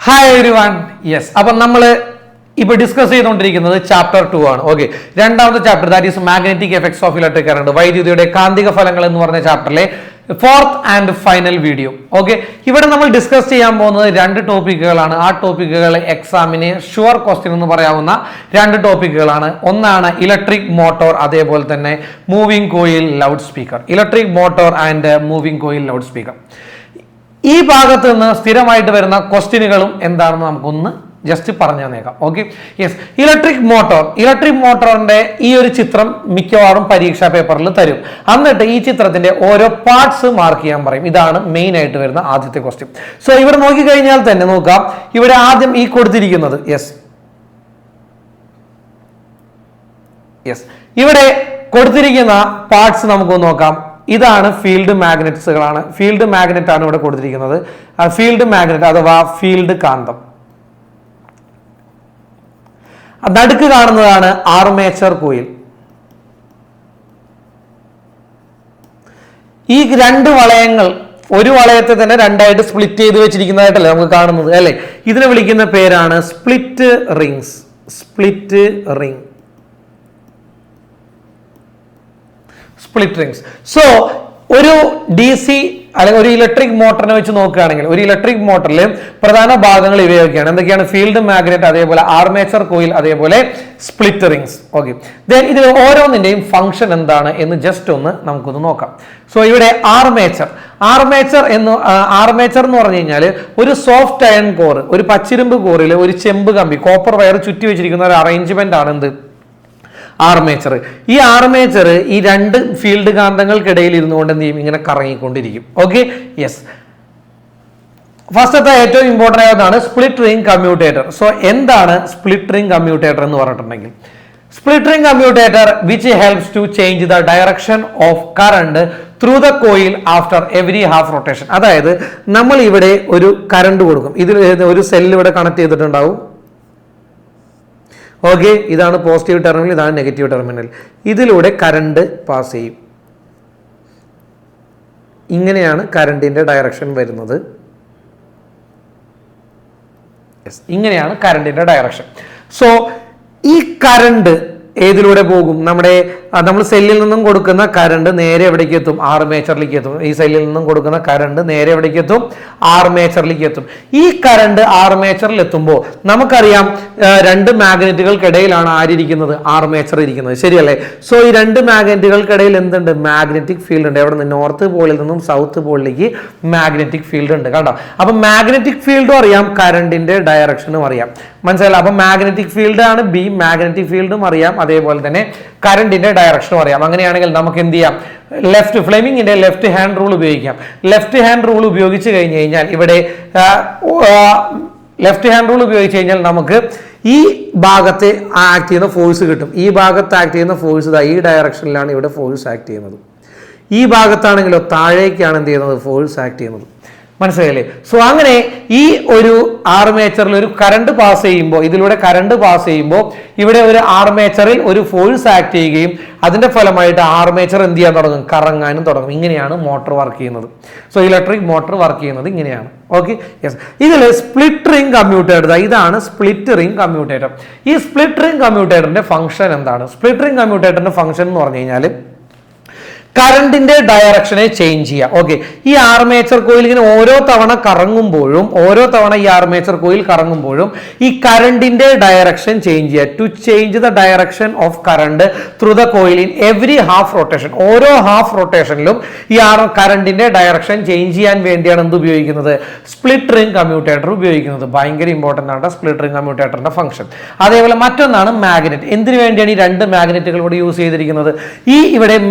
Hi everyone. Yes, അപ്പം നമ്മൾ ഇപ്പോൾ ഡിസ്കസ് ചെയ്തുകൊണ്ടിരിക്കുന്നത് ചാപ്റ്റർ 2 ആണ്. ഓക്കെ, രണ്ടാമത്തെ chapter that is magnetic effects of electric current, വൈദ്യുതിയുടെ കാന്തിക ഫലങ്ങൾ എന്ന് പറഞ്ഞ ചാപ്റ്ററിലെ fourth and final video. Okay, ഇവിടെ നമ്മൾ ഡിസ്കസ് ചെയ്യാൻ പോകുന്നത് രണ്ട് ടോപ്പിക്കുകളാണ്. ആ ടോപ്പിക്കുകൾ എക്സാമിന് ഷുവർ ക്വസ്റ്റ്യൻ എന്ന് പറയാവുന്ന രണ്ട് ടോപ്പിക്കുകളാണ്. ഒന്നാണ് ഇലക്ട്രിക് മോട്ടോർ, അതേപോലെ തന്നെ moving coil loud speaker. Electric motor and moving coil loud speaker. ഈ ഭാഗത്ത് നിന്ന് സ്ഥിരമായിട്ട് വരുന്ന ക്വസ്റ്റ്യനുകളും എന്താണെന്ന് നമുക്കൊന്ന് ജസ്റ്റ് പറഞ്ഞു തന്നേക്കാം. Okay, yes. ഇലക്ട്രിക് മോട്ടോറിന്റെ ഈ ഒരു ചിത്രം മിക്കവാറും പരീക്ഷാ പേപ്പറിൽ തരും. എന്നിട്ട് ഈ ചിത്രത്തിന്റെ ഓരോ പാർട്സ് മാർക്ക് ചെയ്യാൻ പറയും. ഇതാണ് മെയിൻ ആയിട്ട് വരുന്ന ആദ്യത്തെ ക്വസ്റ്റ്യൻ. സോ ഇവിടെ നോക്കിക്കഴിഞ്ഞാൽ തന്നെ നോക്കാം, ഇവിടെ ആദ്യം ഈ കൊടുത്തിരിക്കുന്നത് ഇവിടെ കൊടുത്തിരിക്കുന്ന പാർട്സ് നമുക്ക് നോക്കാം. ഇതാണ് ഫീൽഡ് മാഗ്നറ്റ്സുകളാണ്. ഫീൽഡ് മാഗ്നറ്റ് ആണ് ഇവിടെ കൊടുത്തിരിക്കുന്നത്. ഫീൽഡ് മാഗ്നറ്റ് അഥവാ ഫീൽഡ് കാന്തം. നടുക്ക് കാണുന്നതാണ് ആർമേച്ചർ കോയിൽ. ഈ രണ്ട് വളയങ്ങൾ ഒരു വളയത്തെ തന്നെ രണ്ടായിട്ട് സ്പ്ലിറ്റ് ചെയ്ത് വെച്ചിരിക്കുന്നതായിട്ടല്ലേ നമുക്ക് കാണുന്നത്, അല്ലെ? ഇതിനെ വിളിക്കുന്ന പേരാണ് split rings. Split rings. So ഒരു DC അല്ലെങ്കിൽ ഒരു ഇലക്ട്രിക് മോട്ടറിനെ വെച്ച് നോക്കുകയാണെങ്കിൽ ഒരു ഇലക്ട്രിക് മോട്ടറിൽ പ്രധാന ഭാഗങ്ങൾ ഇവയൊക്കെയാണ്. എന്തൊക്കെയാണ്? ഫീൽഡ് മാഗ്നറ്റ്, അതേപോലെ ആർമേച്ചർ കോയിൽ, അതേപോലെ സ്പ്ലിറ്റ് റിംഗ്സ്. ഓക്കെ, ദെൻ ഇതിൽ ഓരോന്നിന്റെയും ഫംഗ്ഷൻ എന്താണ് എന്ന് ജസ്റ്റ് ഒന്ന് നമുക്കൊന്ന് നോക്കാം. സോ ഇവിടെ ആർമേച്ചർ എന്ന് പറഞ്ഞു കഴിഞ്ഞാൽ ഒരു സോഫ്റ്റ് അയൺ കോർ, ഒരു പച്ചിരുമ്പ് കോറിൽ ഒരു ചെമ്പ് കമ്പി, കോപ്പർ വയർ ചുറ്റി വെച്ചിരിക്കുന്ന ഒരു അറേഞ്ച്മെന്റ് ആണ് എന്ത്? ആർമേച്ചർ. ഈ ആർമേച്ചർ ഈ രണ്ട് ഫീൽഡ് കാന്തങ്ങൾക്കിടയിൽ ഇരുന്നുകൊണ്ട് എന്ത് ചെയ്യും? ഇങ്ങനെ കറങ്ങിക്കൊണ്ടിരിക്കും. Okay, yes. ഫസ്റ്റത്തെ ഏറ്റവും ഇമ്പോർട്ടൻ്റ് ആയതാണ് സ്പ്ലിറ്റ് റിംഗ് കമ്മ്യൂട്ടേറ്റർ. സോ എന്താണ് സ്പ്ലിറ്റ് റിംഗ് കമ്മ്യൂട്ടേറ്റർ എന്ന് പറഞ്ഞിട്ടുണ്ടെങ്കിൽ, split ring commutator which helps to change the direction of current through the coil after every half rotation. അതായത് നമ്മൾ ഇവിടെ ഒരു കറണ്ട് കൊടുക്കും. ഇതിൽ ഒരു സെല്ല് ഇവിടെ കണക്ട് ചെയ്തിട്ടുണ്ടാവും. ഓക്കെ, ഇതാണ് പോസിറ്റീവ് ടെർമിനൽ, ഇതാണ് നെഗറ്റീവ് ടെർമിനൽ. ഇതിലൂടെ കറണ്ട് പാസ് ചെയ്യും. ഇങ്ങനെയാണ് കറണ്ടിന്റെ ഡയറക്ഷൻ വരുന്നത്. ഇങ്ങനെയാണ് കറണ്ടിന്റെ ഡയറക്ഷൻ. സോ ഈ കറണ്ട് ഏതിലൂടെ പോകും? നമ്മൾ സെല്ലിൽ നിന്നും കൊടുക്കുന്ന കറണ്ട് നേരെ എവിടേക്ക് എത്തും? ആർമേച്ചറിലേക്ക് എത്തും. ഈ സെല്ലിൽ നിന്നും കൊടുക്കുന്ന കറണ്ട് നേരെ എവിടേക്ക് എത്തും? ആർമേച്ചറിലേക്ക് എത്തും. ഈ കറണ്ട് ആർമേച്ചറിൽ എത്തുമ്പോൾ നമുക്കറിയാം രണ്ട് മാഗ്നറ്റുകൾക്കിടയിലാണ് ആരിയിരിക്കുന്നത്? ആർമേച്ചർ ഇരിക്കുന്നത്, ശരിയല്ലേ? സോ ഈ രണ്ട് മാഗ്നറ്റുകൾക്കിടയിൽ എന്തുണ്ട്? മാഗ്നറ്റിക് ഫീൽഡ് ഉണ്ട്. എവിടെ നിന്ന്? നോർത്ത് പോളിൽ നിന്നും സൗത്ത് പോളിലേക്ക് മാഗ്നറ്റിക് ഫീൽഡ് ഉണ്ട്. കണ്ടോ? അപ്പൊ മാഗ്നറ്റിക് ഫീൽഡും അറിയാം, കറണ്ടിന്റെ ഡയറക്ഷനും അറിയാം. മനസ്സിലായില്ല? അപ്പൊ മാഗ്നറ്റിക് ഫീൽഡ് ആണ് B, മാഗ്നറ്റിക് ഫീൽഡും അറിയാം, അതേപോലെ തന്നെ കറണ്ടിന്റെ ഡയറക്ഷനും അറിയാം. അങ്ങനെയാണെങ്കിൽ നമുക്ക് എന്ത് ചെയ്യാം? ഫ്ലെമിങ്ങിന്റെ ലെഫ്റ്റ് ഹാൻഡ് റൂൾ ഉപയോഗിക്കാം. ലെഫ്റ്റ് ഹാൻഡ് റൂൾ ഉപയോഗിച്ച് കഴിഞ്ഞ് കഴിഞ്ഞാൽ ഇവിടെ നമുക്ക് ഈ ഭാഗത്ത് ആക്ട് ചെയ്യുന്ന ഫോഴ്സ് കിട്ടും. ഈ ഭാഗത്ത് ആക്ട് ചെയ്യുന്ന ഫോഴ്സ് ഈ ഡയറക്ഷനിലാണ് ഇവിടെ ഫോഴ്സ് ആക്ട് ചെയ്യുന്നത്. ഈ ഭാഗത്താണെങ്കിലോ താഴേക്കാണ് എന്ത് ചെയ്യുന്നത്? ഫോഴ്സ് ആക്ട് ചെയ്യുന്നത്. മനസ്സിലായില്ലേ? സോ അങ്ങനെ ഈ ഒരു ആർമേച്ചറിൽ ഒരു കറണ്ട് പാസ് ചെയ്യുമ്പോൾ, ഇതിലൂടെ കറണ്ട് പാസ് ചെയ്യുമ്പോൾ ഇവിടെ ഒരു ആർമേച്ചറിൽ ഒരു ഫോഴ്സ് ആക്ട് ചെയ്യുകയും അതിന്റെ ഫലമായിട്ട് ആർമേച്ചർ എന്ത് ചെയ്യാൻ തുടങ്ങും? കറങ്ങാനും തുടങ്ങും. ഇങ്ങനെയാണ് മോട്ടോർ വർക്ക് ചെയ്യുന്നത്. സോ ഇലക്ട്രിക് മോട്ടോർ വർക്ക് ചെയ്യുന്നത് ഇങ്ങനെയാണ്. Okay, yes. ഇതിൽ സ്പ്ലിറ്റ് റിംഗ് കമ്മ്യൂട്ടേറ്റർ, ഇതാണ് സ്പ്ലിറ്റ് റിംഗ് കമ്മ്യൂട്ടേറ്റർ. ഈ സ്പ്ലിറ്റ് റിംഗ് കമ്മ്യൂട്ടേറ്ററിന്റെ ഫംഗ്ഷൻ എന്താണ്? സ്പ്ലിറ്റ് റിംഗ് കമ്മ്യൂട്ടേറ്ററിന്റെ ഫംഗ്ഷൻ എന്ന് പറഞ്ഞു കഴിഞ്ഞാൽ കറണ്ടിന്റെ ഡയറക്ഷനെ ചേഞ്ച് ചെയ്യുക. ഓക്കെ, ഈ ആർമേച്ചർ കോയിൽ ഇങ്ങനെ ഓരോ തവണ ഈ ആർമേച്ചർ കോയിൽ കറങ്ങുമ്പോഴും ഈ കറണ്ടിന്റെ ഡയറക്ഷൻ ചേഞ്ച് ചെയ്യുക. To change the direction of current through the coil in every half rotation. ഓരോ ഹാഫ് റൊട്ടേഷനിലും ഈ കറണ്ടിന്റെ ഡയറക്ഷൻ ചേഞ്ച് ചെയ്യാൻ വേണ്ടിയാണ് എന്ത് ഉപയോഗിക്കുന്നത്? സ്പ്ലിറ്റ് റിംഗ് കമ്മ്യൂട്ടേറ്റർ ഉപയോഗിക്കുന്നത്. ഭയങ്കര ഇമ്പോർട്ടന്റ് ആണ് സ്പ്ലിറ്റ് റിംഗ് കമ്മ്യൂട്ടേറ്ററിന്റെ ഫംഗ്ഷൻ. അതേപോലെ മറ്റൊന്നാണ് മാഗ്നറ്റ്. എന്തിനു വേണ്ടിയാണ് ഈ രണ്ട് മാഗ്നറ്റുകൾ ഇവിടെ യൂസ് ചെയ്തിരിക്കുന്നത്? ഈ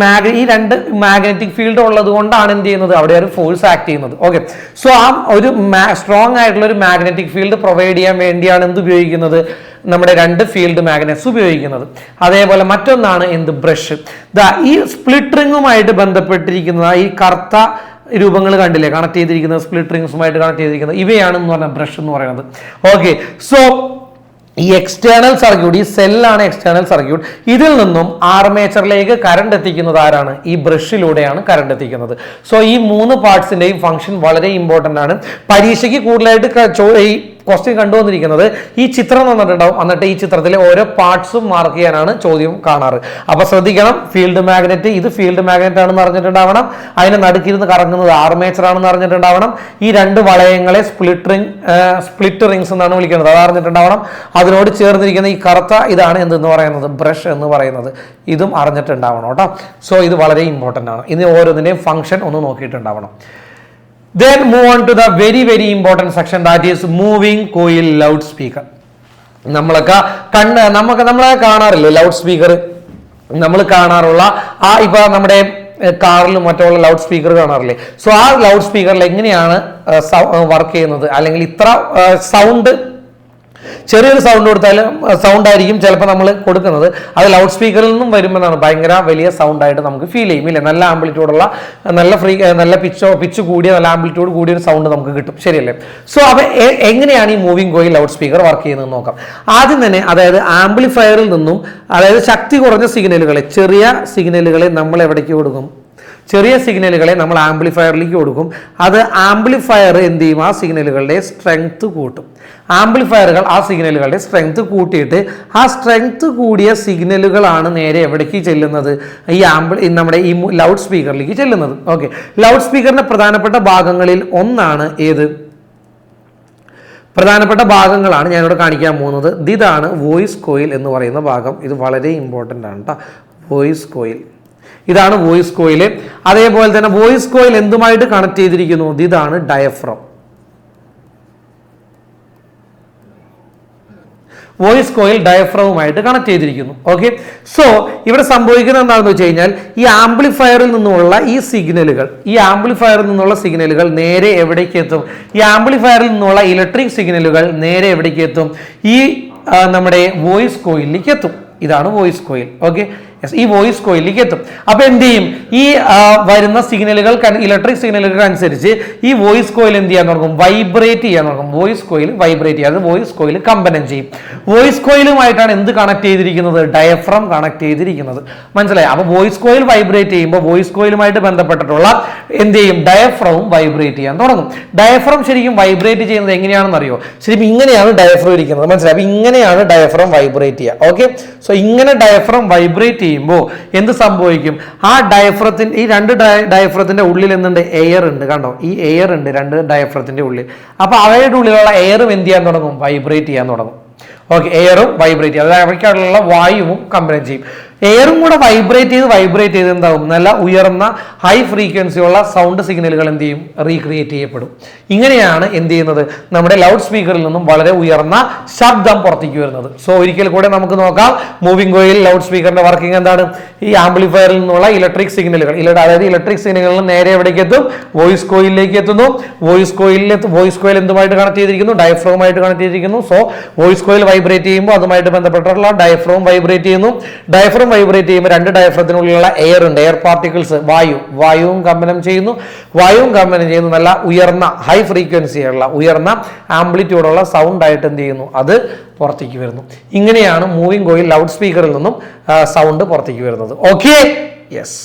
രണ്ട് മാഗ്നറ്റിക് ഫീൽഡ് ഉള്ളത് കൊണ്ടാണ് എന്ത് ചെയ്യുന്നത്? അവിടെ ഒരു ഫോഴ്സ് ആക്ട് ചെയ്യുന്നത്. ഓക്കെ, സോ ആ ഒരു സ്ട്രോങ് ആയിട്ടുള്ള ഒരു മാഗ്നറ്റിക് ഫീൽഡ് പ്രൊവൈഡ് ചെയ്യാൻ വേണ്ടിയാണ് എന്ത് ഉപയോഗിക്കുന്നത്? നമ്മുടെ രണ്ട് ഫീൽഡ് മാഗ്നറ്റ്സ് ഉപയോഗിക്കുന്നത്. അതേപോലെ മറ്റൊന്നാണ് എന്ത്? ബ്രഷ്. ഈ സ്പ്ലിറ്റ് റിംഗുമായിട്ട് ബന്ധപ്പെട്ടിരിക്കുന്ന ഈ കറുത്ത രൂപങ്ങൾ കണ്ടില്ലേ? കണക്ട് ചെയ്തിരിക്കുന്നത് സ്പ്ലിറ്റ് റിംഗ്സുമായിട്ട് കണക്ട് ചെയ്തിരിക്കുന്നത് ഇവയാണെന്ന് പറഞ്ഞാൽ ബ്രഷ് എന്ന് പറയുന്നത്. ഓക്കെ, സോ ഈ എക്സ്റ്റേണൽ സർക്യൂട്ട്, ഈ സെല്ലാണ് എക്സ്റ്റേണൽ സർക്യൂട്ട്. ഇതിൽ നിന്നും ആർമേച്ചറിലേക്ക് കറണ്ട് എത്തിക്കുന്നത് ആരാണ്? ഈ ബ്രഷിലൂടെയാണ് കറണ്ട് എത്തിക്കുന്നത്. സോ ഈ മൂന്ന് പാർട്സിന്റെയും ഫംഗ്ഷൻ വളരെ ഇമ്പോർട്ടന്റ് ആണ്. പരീക്ഷയ്ക്ക് കൂടുതലായിട്ട് ക്വസ്റ്റ്യൻ കണ്ടുവന്നിരിക്കുന്നത് ഈ ചിത്രം തന്നിട്ടുണ്ടാവും, എന്നിട്ട് ഈ ചിത്രത്തിലെ ഓരോ പാർട്സും മാർക്ക് ചെയ്യാനാണ് ചോദ്യം കാണാറ്. അപ്പൊ ശ്രദ്ധിക്കണം, ഫീൽഡ് മാഗ്നറ്റ്, ഇത് ഫീൽഡ് മാഗ്നറ്റ് ആണെന്ന് അറിഞ്ഞിട്ടുണ്ടാവണം, അതിനെ നടുക്കിരുന്ന് കറങ്ങുന്നത് ആർമേച്ചർ ആണെന്ന് അറിഞ്ഞിട്ടുണ്ടാവണം, ഈ രണ്ട് വളയങ്ങളെ സ്പ്ലിറ്റ് റിങ്സ് എന്നാണ് വിളിക്കുന്നത്, അത് അറിഞ്ഞിട്ടുണ്ടാവണം, അതിനോട് ചേർന്നിരിക്കുന്ന ഈ കറുത്ത ഇതാണ് എന്തെന്ന് പറയുന്നത്, ബ്രഷ് എന്ന് പറയുന്നത്, ഇതും അറിഞ്ഞിട്ടുണ്ടാവണം കേട്ടോ. സോ ഇത് വളരെ ഇമ്പോർട്ടൻ്റ് ആണ്. ഇനി ഓരോന്നിൻ്റെയും ഫംഗ്ഷൻ ഒന്ന് നോക്കിയിട്ടുണ്ടാവണം. Then move on to the very important section, that is moving coil loudspeaker. നമ്മളെ കാണാറില്ലേ ലൗഡ് സ്പീക്കർ, നമ്മൾ കാണാറുള്ള ഇപ്പൊ നമ്മുടെ കാറിലും മറ്റുള്ള ലൗഡ് സ്പീക്കർ കാണാറില്ലേ. സോ ആ ലൗഡ് സ്പീക്കറിൽ എങ്ങനെയാണ് വർക്ക് ചെയ്യുന്നത്, അല്ലെങ്കിൽ ഇത്ര സൗണ്ട്, ചെറിയൊരു സൗണ്ട് കൊടുത്താലും സൗണ്ട് ആയിരിക്കും ചിലപ്പോൾ നമ്മൾ കൊടുക്കുന്നത്, അത് ലൗഡ് സ്പീക്കറിൽ നിന്നും വരുമ്പോഴാണ് ഭയങ്കര വലിയ സൗണ്ട് ആയിട്ട് നമുക്ക് ഫീൽ ചെയ്യും ഇല്ലേ. നല്ല ആംപ്ലിറ്റ്യൂഡുള്ള, നല്ല പിച്ച് കൂടിയ, നല്ല ആംപ്ലിറ്റ്യൂഡ് കൂടിയ ഒരു സൗണ്ട് നമുക്ക് കിട്ടും, ശരിയല്ലേ. സോ അപ്പോൾ എങ്ങനെയാണ് ഈ moving coil loud speaker work ചെയ്യുന്നത് നോക്കാം. ആദ്യം തന്നെ അതായത് ആംപ്ലിഫയറിൽ നിന്നും, അതായത് ശക്തി കുറഞ്ഞ സിഗ്നലുകളെ, ചെറിയ സിഗ്നലുകളെ നമ്മൾ എവിടേക്ക് കൊടുക്കും, ചെറിയ സിഗ്നലുകളെ നമ്മൾ ആംപ്ലിഫയറിലേക്ക് കൊടുക്കും. അത് ആംപ്ലിഫയർ എന്ത് ചെയ്യും, ആ സിഗ്നലുകളുടെ സ്ട്രെങ്ത് കൂട്ടും. ആംപ്ലിഫയറുകൾ ആ സിഗ്നലുകളുടെ സ്ട്രെങ്ത് കൂട്ടിയിട്ട് ആ സ്ട്രെങ്ത് കൂടിയ സിഗ്നലുകളാണ് നേരെ എവിടേക്ക് ചെല്ലുന്നത്, നമ്മുടെ ഈ ലൗഡ് സ്പീക്കറിലേക്ക് ചെല്ലുന്നത്. ഓക്കെ, ലൗഡ് സ്പീക്കറിന്റെ പ്രധാനപ്പെട്ട ഭാഗങ്ങളിൽ ഒന്നാണ് ഏത്, പ്രധാനപ്പെട്ട ഭാഗങ്ങളാണ് ഞാനിവിടെ കാണിക്കാൻ പോകുന്നത്. ഇതാണ് വോയിസ് കോയിൽ എന്ന് പറയുന്ന ഭാഗം. ഇത് വളരെ ഇമ്പോർട്ടൻ്റ് ആണ് കേട്ടോ, വോയിസ് കോയിൽ. ഇതാണ് വോയിസ് കോയിൽ. അതേപോലെ തന്നെ വോയിസ് കോയിൽ എന്തുമായിട്ട് കണക്ട് ചെയ്തിരിക്കുന്നു, ഇതാണ് ഡയഫ്രം. വോയിസ് കോയിൽ ഡയഫ്രവുമായിട്ട് കണക്ട് ചെയ്തിരിക്കുന്നു. ഓക്കെ, സോ ഇവിടെ സംഭവിക്കുന്നത് എന്താണെന്ന് വെച്ച് കഴിഞ്ഞാൽ, ഈ ആംപ്ലിഫയറിൽ നിന്നുള്ള ഈ സിഗ്നലുകൾ നേരെ എവിടേക്ക് എത്തും, ഈ ആംപ്ലിഫയറിൽ നിന്നുള്ള ഇലക്ട്രിക് സിഗ്നലുകൾ നേരെ എവിടേക്ക് എത്തും, ഈ നമ്മുടെ വോയിസ് കോയിലിലേക്ക് എത്തും. ഇതാണ് വോയിസ് കോയിൽ. ഓക്കെ, ഈ വോയിസ് കോയിലേക്ക് എത്തും. അപ്പൊ എന്ത് ചെയ്യും, ഈ വരുന്ന സിഗ്നലുകൾ, ഇലക്ട്രിക് സിഗ്നലുകൾക്ക് അനുസരിച്ച് ഈ വോയിസ് കോയിൽ എന്ത് ചെയ്യാൻ തുടങ്ങും, വൈബ്രേറ്റ് ചെയ്യാൻ തുടങ്ങും. വോയിസ് കോയിൽ വൈബ്രേറ്റ് ചെയ്യാതെ വോയിസ് കോയിൽ കമ്പനം ചെയ്യും. വോയിസ് കോയിലുമായിട്ടാണ് എന്ത് കണക്ട് ചെയ്തിരിക്കുന്നത്, ഡയഫ്രം കണക്ട് ചെയ്തിരിക്കുന്നത്. മനസ്സിലായി. അപ്പൊ വോയിസ് കോയിൽ വൈബ്രേറ്റ് ചെയ്യുമ്പോൾ വോയിസ് കോയിലുമായിട്ട് ബന്ധപ്പെട്ടിട്ടുള്ള എന്ത് ചെയ്യും, ഡയഫ്രവും വൈബ്രേറ്റ് ചെയ്യാൻ തുടങ്ങും. ഡയഫ്രം ശരിക്കും വൈബ്രേറ്റ് ചെയ്യുന്നത് എങ്ങനെയാണെന്ന് അറിയോ, ശരിക്കും ഇങ്ങനെയാണ് ഡയഫ്രം ഇരിക്കുന്നത്. മനസ്സിലായി. അപ്പൊ ഇങ്ങനെയാണ് ഡയഫ്രം വൈബ്രേറ്റ് ചെയ്യുക. ഓക്കെ, സോ ഇങ്ങനെ ഡയഫ്രം വൈബ്രേറ്റ് ചെയ്യുമ്പോൾ എന്ത് സംഭവിക്കും, ആ ഡയഫ്രത്തിന്റെ, ഈ രണ്ട് ഡയഫ്രത്തിന്റെ ഉള്ളിൽ എന്തുണ്ട്, എയർ ഉണ്ട്. കണ്ടോ, ഈ എയർ ഉണ്ട് രണ്ട് ഡയഫ്രത്തിന്റെ ഉള്ളിൽ. അപ്പൊ അവയുടെ ഉള്ളിലുള്ള എയറും എന്ത് ചെയ്യാൻ തുടങ്ങും, വൈബ്രേറ്റ് ചെയ്യാൻ തുടങ്ങും. ഓക്കെ, എയറും വൈബ്രേറ്റ് ചെയ്യും, അതായത് അവയ്ക്കുള്ള വായുവും കമ്പനം ചെയ്യും. എയറും കൂടെ വൈബ്രേറ്റ് ചെയ്ത് എന്താവും, നല്ല ഉയർന്ന ഹൈ ഫ്രീക്വൻസി ഉള്ള സൗണ്ട് സിഗ്നലുകൾ എന്ത് ചെയ്യും, റീക്രിയേറ്റ് ചെയ്യപ്പെടും. ഇങ്ങനെയാണ് എന്ത് ചെയ്യുന്നത്, നമ്മുടെ ലൗഡ് സ്പീക്കറിൽ നിന്നും വളരെ ഉയർന്ന ശബ്ദം പുറത്തേക്ക് വരുന്നത്. സോ ഒരിക്കൽ കൂടെ നമുക്ക് നോക്കാം, മൂവിംഗ് കോയിൽ ലൗഡ് സ്പീക്കറിന്റെ വർക്കിംഗ് എന്താണ്. ഈ ആംപ്ലിഫയറിൽ നിന്നുള്ള ഇലക്ട്രിക് സിഗ്നലുകൾ, അതായത് ഇലക്ട്രിക് സിഗ്നലുകൾ നേരെ എവിടേക്ക് എത്തും, വോയിസ് കോയിലിലേക്ക് എത്തുന്നു. വോയിസ് കോയിൽ എന്തുമായിട്ട് കണക്ട് ചെയ്തിരിക്കുന്നു, ഡയഫ്രവുമായിട്ട് കണക്ട് ചെയ്തിരിക്കുന്നു. സോ വോയിസ് കോയിൽ വൈബ്രേറ്റ് ചെയ്യുമ്പോൾ അതുമായിട്ട് ബന്ധപ്പെട്ടുള്ള ഡയഫ്രവും വൈബ്രേറ്റ് ചെയ്യുന്നു. ഡയഫ്രം വൈബ്രേറ്റ് ചെയ്യുമ്പോൾ രണ്ട് ഡയഫ്രത്തിനുള്ളിലുള്ള എയർ ഉണ്ട്, എയർ പാർട്ടിക്കിൾസ്, വായുവും കമ്പനം ചെയ്യുന്നു. നല്ല ഉയർന്ന ഹൈ ഫ്രീക്വൻസിയുള്ള, ഉയർന്ന ആംപ്ലിറ്റ്യൂഡുള്ള സൗണ്ട് ആയിട്ട് എന്ത് ചെയ്യുന്നു, അത് പുറത്തേക്ക് വരുന്നു. ഇങ്ങനെയാണ് മൂവിംഗ് കോയിൽ ലൗഡ് സ്പീക്കറിൽ നിന്നും സൗണ്ട് പുറത്തേക്ക് വരുന്നത്. Okay, yes.